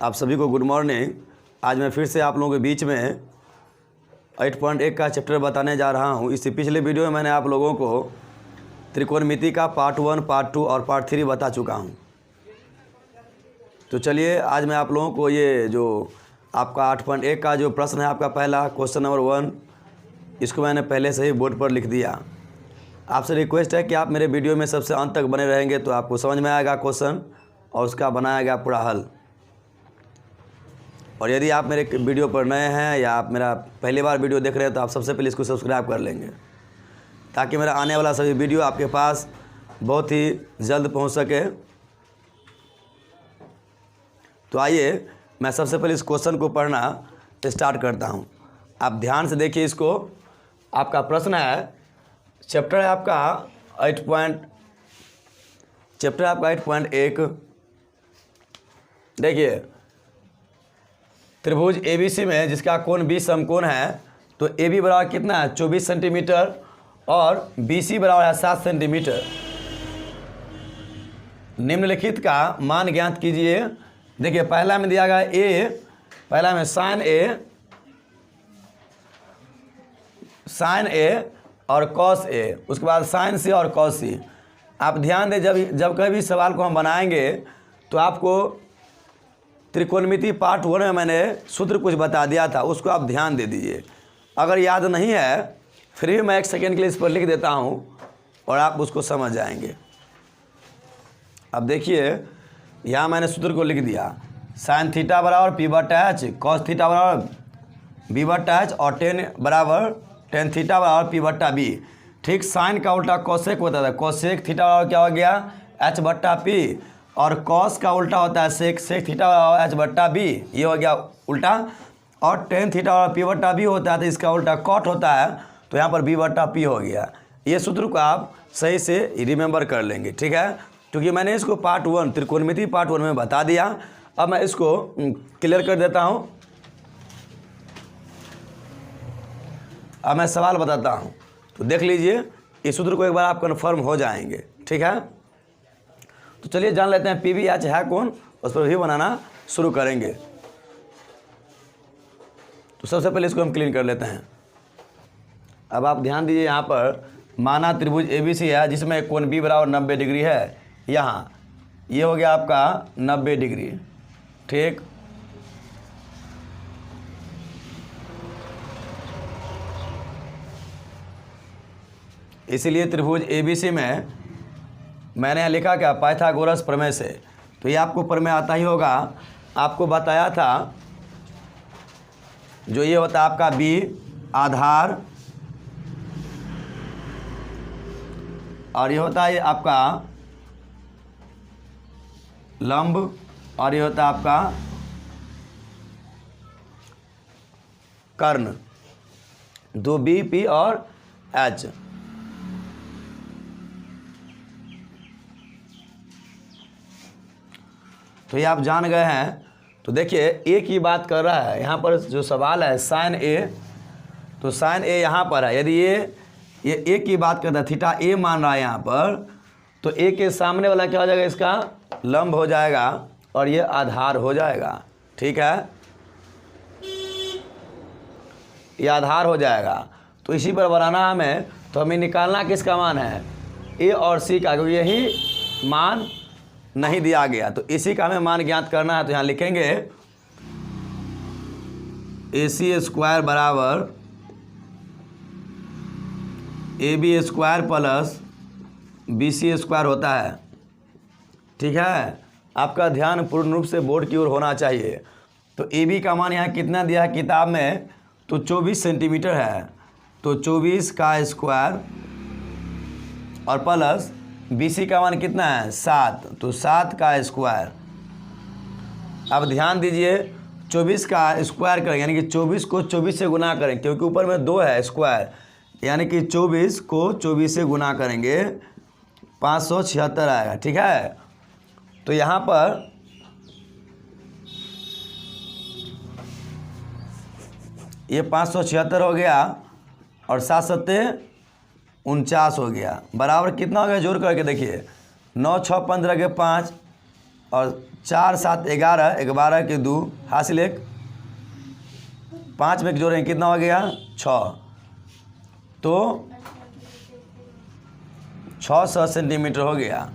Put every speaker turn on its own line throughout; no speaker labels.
आप सभी को गुड मॉर्निंग। आज मैं फिर से आप लोगों के बीच में 8.1 का चैप्टर बताने जा रहा हूं। इससे पिछले वीडियो में मैंने आप लोगों को त्रिकोणमिति का पार्ट 1, पार्ट 2 और पार्ट 3 बता चुका हूं। तो चलिए आज मैं आप लोगों को ये जो आपका 8.1 का जो प्रश्न है, आपका पहला क्वेश्चन नंबर 1, इसको मैंने पहले से ही बोर्ड पर लिख दिया। आपसे रिक्वेस्ट है कि आप मेरे वीडियो में सबसे अंत तक बने रहेंगे तो आपको समझ में आएगा क्वेश्चन और उसका बनाया गया पूरा हल। और यदि आप मेरे वीडियो पर नए हैं या आप मेरा पहली बार वीडियो देख रहे हैं तो आप सबसे पहले इसको सब्सक्राइब कर लेंगे ताकि मेरा आने वाला सभी वीडियो आपके पास बहुत ही जल्द पहुंच सके। तो आइए मैं सबसे पहले इस क्वेश्चन को पढ़ना स्टार्ट करता हूं। आप ध्यान से देखिए इसको। आपका प्रश्न है, चैप्टर है आपका 8.1। देखिए, त्रिभुज ABC में जिसका कोण B समकोण है, तो AB बराबर कितना है 24 सेंटीमीटर और BC बराबर है 7 सेंटीमीटर। निम्नलिखित का मान ज्ञात कीजिए। देखिए, पहला में दिया गया A, पहला में साइन A और कॉस A, उसके बाद साइन C और कॉस C। आप ध्यान दें, जब कभी भी सवाल को हम बनाएंगे तो आपको त्रिकोणमिति पार्ट 1 में मैंने सूत्र कुछ बता दिया था, उसको आप ध्यान दे दीजिए। अगर याद नहीं है फिर भी मैं 1 सेकेंड के लिए इस पर लिख देता हूँ और आप उसको समझ जाएंगे। अब देखिए, यहाँ मैंने सूत्र को लिख दिया। साइन थीटा बराबर P बटा H, कॉस थीटा बराबर B बटा H और टेन बराबर टेन थीटा बराबर P बटा B। ठीक, साइन का उल्टा कोसेक होता था। कोसेक थीटा बराबर क्या हो गया H बटा P, और कॉस का उल्टा होता है सेक थीटा बराबर H बटा B, ये हो गया उल्टा। और टेन थीटा बराबर P बटा B होता है तो इसका उल्टा कॉट होता है, तो यहाँ पर B बटा P हो गया। ये सूत्र को आप सही से रिमेंबर कर लेंगे, ठीक है, क्योंकि मैंने इसको पार्ट 1 त्रिकोणमिति पार्ट 1 में बता दिया। अब मैं इसको क्लियर कर देता हूँ। अब मैं सवाल बताता हूँ, तो देख लीजिए, इस सूत्र को एक बार आप कन्फर्म हो जाएंगे, ठीक है। तो चलिए जान लेते हैं PBH है कौन, उस पर भी बनाना शुरू करेंगे। तो सबसे पहले इसको हम क्लीन कर लेते हैं। अब आप ध्यान दीजिए, यहाँ पर माना त्रिभुज ABC है जिसमें कोण B बराबर 90 डिग्री है। यहाँ ये हो गया आपका 90 डिग्री, ठीक। इसीलिए त्रिभुज ABC में मैंने यहाँ लिखा क्या, पाइथागोरस प्रमेय से। तो ये आपको प्रमेय आता ही होगा। आपको बताया था जो ये होता है आपका B आधार, और ये होता है आपका लंब, और ये होता है आपका कर्ण। दो B, P और H। तो ये आप जान गए हैं। तो देखिए, A की बात कर रहा है यहाँ पर, जो सवाल है साइन A, तो साइन A यहाँ पर है। यदि ये A की बात करता है, थीटा A मान रहा है यहाँ पर, तो A के सामने वाला क्या हो जाएगा, इसका लंब हो जाएगा और ये आधार हो जाएगा, ठीक है, ये आधार हो जाएगा। तो इसी पर बनाना हमें, तो हमें निकालना किसका मान है, A और C का, क्योंकि यही मान नहीं दिया गया, तो इसी का हमें मान ज्ञात करना है। तो यहाँ लिखेंगे AC स्क्वायर बराबर AB square plus BC square होता है, ठीक है। आपका ध्यान पूर्ण रूप से बोर्ड की ओर होना चाहिए। तो AB का मान यहाँ कितना दिया है किताब में, तो 24 सेंटीमीटर है। तो 24 का स्क्वायर और प्लस BC का मान कितना है 7, तो 7 का स्क्वायर। अब ध्यान दीजिए, 24 का स्क्वायर करेंगे यानी कि 24 को 24 से गुना करें, क्योंकि ऊपर में 2 है स्क्वायर, यानी कि 24 को 24 से गुना करेंगे 576 आएगा, ठीक है। तो यहाँ पर ये 576 हो गया और 7 सत्ते 49 हो गया, बराबर कितना हो गया, जोड़ करके देखिए 9 6 15 के 5 और 4 7 11, 11 के 2 हासिल 1, 5 में जोड़ें कितना हो गया 6, तो 600 सेंटीमीटर हो गया।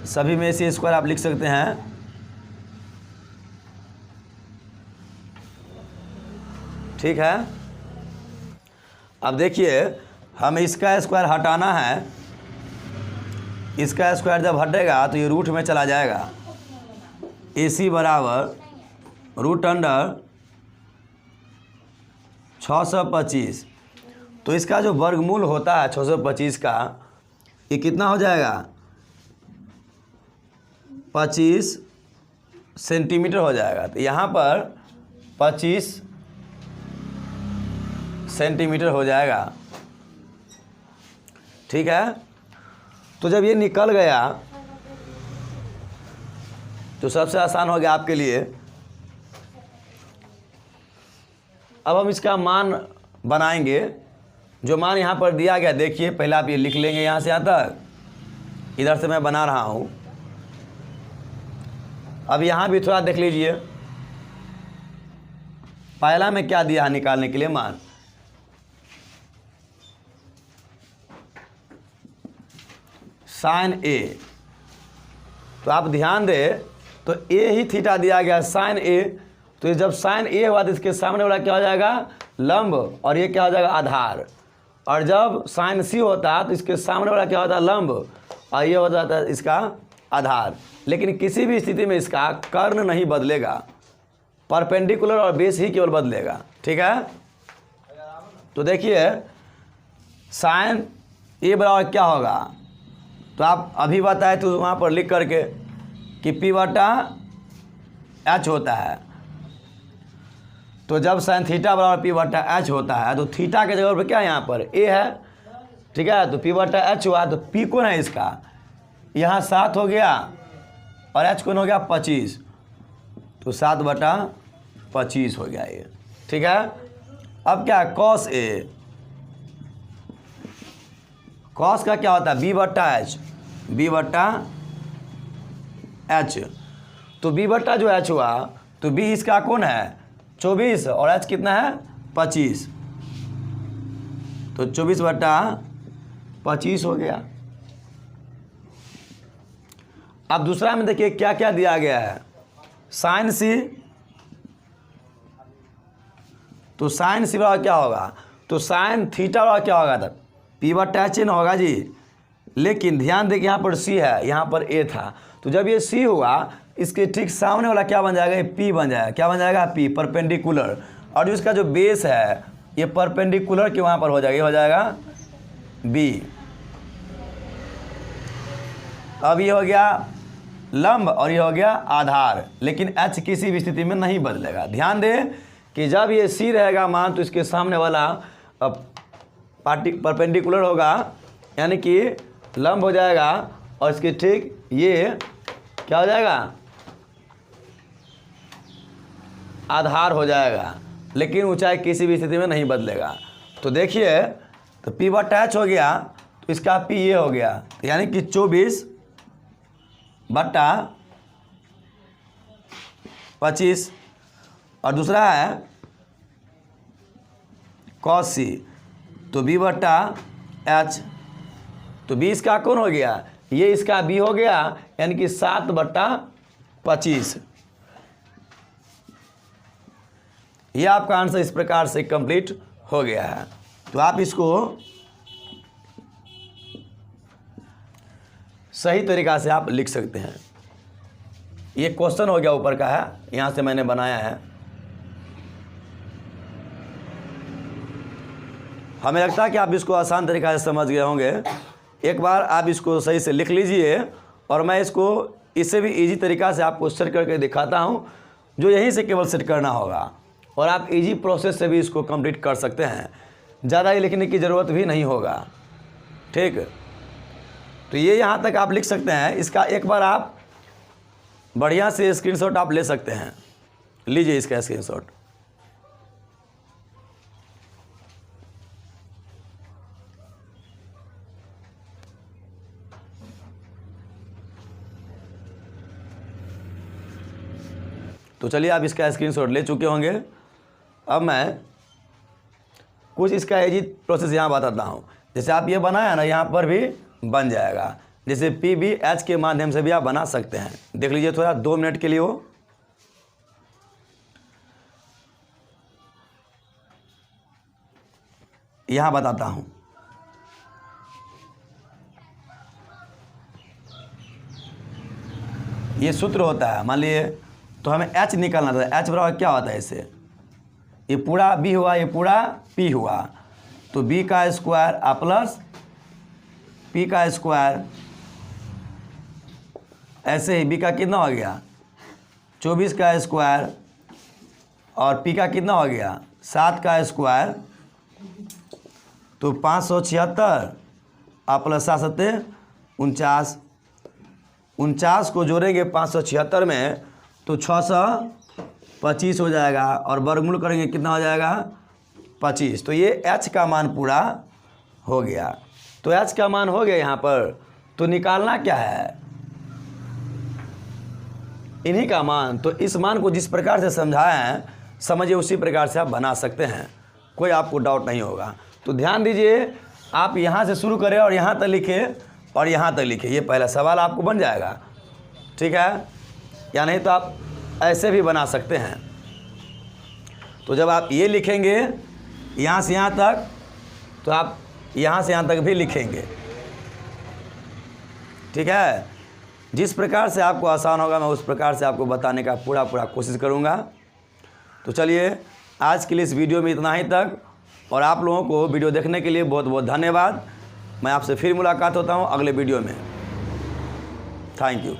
सभी में से स्क्वायर आप लिख सकते हैं। ठीक है, अब देखिए हम इसका स्क्वायर हटाना है। इसका स्क्वायर जब हटेगा तो ये रूट में चला जाएगा। AC बराबर रूट अंडर 625। तो इसका जो वर्गमूल होता है 625 का, ये कितना हो जाएगा 25 सेंटीमीटर हो जाएगा। तो यहाँ पर 25 सेंटीमीटर हो जाएगा। ठीक है, तो जब ये निकल गया तो सबसे आसान हो गया आपके लिए। अब हम इसका मान बनाएंगे। जो मान यहाँ पर दिया गया, देखिए पहले आप ये लिख लेंगे यहाँ से यहाँ तक, इधर से मैं बना रहा हूँ। अब यहाँ भी थोड़ा देख लीजिए, पहला में क्या दिया है निकालने के लिए मान, साइन ए। तो आप ध्यान दें तो ए ही थीटा दिया गया साइन ए। तो जब साइन ए हुआ तो इसके सामने वाला क्या हो जाएगा लंब, और ये क्या हो जाएगा आधार। और जब साइन सी होता है तो इसके सामने वाला क्या होता है लंब, और ये हो जाता है इसका आधार। लेकिन किसी भी स्थिति में इसका कर्ण नहीं बदलेगा, परपेंडिकुलर और बेस ही केवल बदलेगा। ठीक है, तो देखिए साइन ए बराबर क्या होगा, तो आप अभी बताए तो वहाँ पर लिख करके कि P बटा H होता है। तो जब साइन थीटा बराबर P बटा H होता है तो थीटा के जगह पर क्या है यहाँ पर A है। ठीक है, तो P बटा H हुआ, तो P कौन है इसका, यहाँ 7 हो गया और H कौन हो गया 25, तो 7 बटा 25 हो गया ये। ठीक है, अब क्या कॉस A, कॉस का क्या होता है B बटा H, B बटा H। तो B बटा जो H हुआ तो B इसका कौन है 24 और H कितना है 25, तो 24 बटा 25 हो गया। अब दूसरा में देखिए क्या क्या दिया गया है, साइन सी। तो साइन सी बराबर क्या होगा, तो साइन थीटा बराबर क्या होगा तब P बटा H न होगा जी। लेकिन ध्यान दें कि यहाँ पर C है, यहाँ पर A था। तो जब ये C हुआ इसके ठीक सामने वाला क्या बन जाएगा, ये P बन जाएगा। क्या बन जाएगा P, परपेंडिकुलर। और जो इसका जो बेस है ये परपेंडिकुलर के वहाँ पर हो जाएगा, ये हो जाएगा B। अब ये हो गया लंब और ये हो गया आधार, लेकिन H किसी भी स्थिति में नहीं बदलेगा। ध्यान दें कि जब ये C रहेगा मान तो इसके सामने वाला परपेंडिकुलर होगा, यानी कि लंब हो जाएगा, और इसके ठीक ये क्या हो जाएगा आधार हो जाएगा, लेकिन ऊंचाई किसी भी स्थिति में नहीं बदलेगा। तो देखिए तो P बटा H हो गया, तो इसका P ये हो गया, यानी कि 24 बटा 25। और दूसरा है cos C, तो B बटा H, तो B इसका कौन हो गया, ये इसका B हो गया, यानी कि 7 बटा 25। ये आपका आंसर इस प्रकार से कंप्लीट हो गया है। तो आप इसको सही तरीक़ा से आप लिख सकते हैं। ये क्वेश्चन हो गया ऊपर का है, यहाँ से मैंने बनाया है। हमें लगता है कि आप इसको आसान तरीक़ा से समझ गए होंगे। एक बार आप इसको सही से लिख लीजिए, और मैं इसको इससे भी इजी तरीक़ा से आपको सेट करके दिखाता हूँ, जो यहीं से केवल सेट करना होगा, और आप इजी प्रोसेस से भी इसको कंप्लीट कर सकते हैं। ज़्यादा ही लिखने की ज़रूरत भी नहीं होगा। ठीक, तो ये यहाँ तक आप लिख सकते हैं। इसका एक बार आप बढ़िया से स्क्रीनशॉट आप ले सकते हैं। लीजिए इसका स्क्रीनशॉट। तो चलिए आप इसका स्क्रीनशॉट ले चुके होंगे। अब मैं कुछ इसका एजी प्रोसेस यहाँ बताता हूँ। जैसे आप ये बनाया ना, यहाँ पर भी बन जाएगा। जैसे PBH के माध्यम से भी आप बना सकते हैं। देख लीजिए थोड़ा 2 मिनट के लिए वो यहाँ बताता हूँ। ये सूत्र होता है, मान लिए तो हमें H निकालना था। H बराबर क्या होता है इससे, ये पूरा B हुआ, ये पूरा P हुआ, तो B का स्क्वायर आ प्लस P का स्क्वायर, ऐसे ही B का कितना हो गया 24 का स्क्वायर, और P का कितना हो गया 7 का स्क्वायर, तो 576 आ प्लस 7 49, 49 को जोड़ेंगे 576 में तो 625 हो जाएगा, और वर्गमूल करेंगे कितना हो जाएगा 25। तो ये H का मान पूरा हो गया। तो H का मान हो गया यहाँ पर, तो निकालना क्या है, इन्हीं का मान। तो इस मान को जिस प्रकार से समझाया है समझिए उसी प्रकार से आप बना सकते हैं, कोई आपको डाउट नहीं होगा। तो ध्यान दीजिए, आप यहाँ से शुरू करें और यहाँ तक लिखें और यहाँ तक लिखें, ये पहला सवाल आपको बन जाएगा, ठीक है। या नहीं तो आप ऐसे भी बना सकते हैं। तो जब आप ये लिखेंगे यहाँ से यहाँ तक, तो आप यहाँ से यहाँ तक भी लिखेंगे, ठीक है। जिस प्रकार से आपको आसान होगा मैं उस प्रकार से आपको बताने का पूरा कोशिश करूँगा। तो चलिए आज के लिए इस वीडियो में इतना ही तक, और आप लोगों को वीडियो देखने के लिए बहुत बहुत धन्यवाद। मैं आपसे फिर मुलाकात होता हूँ अगले वीडियो में। Thank you.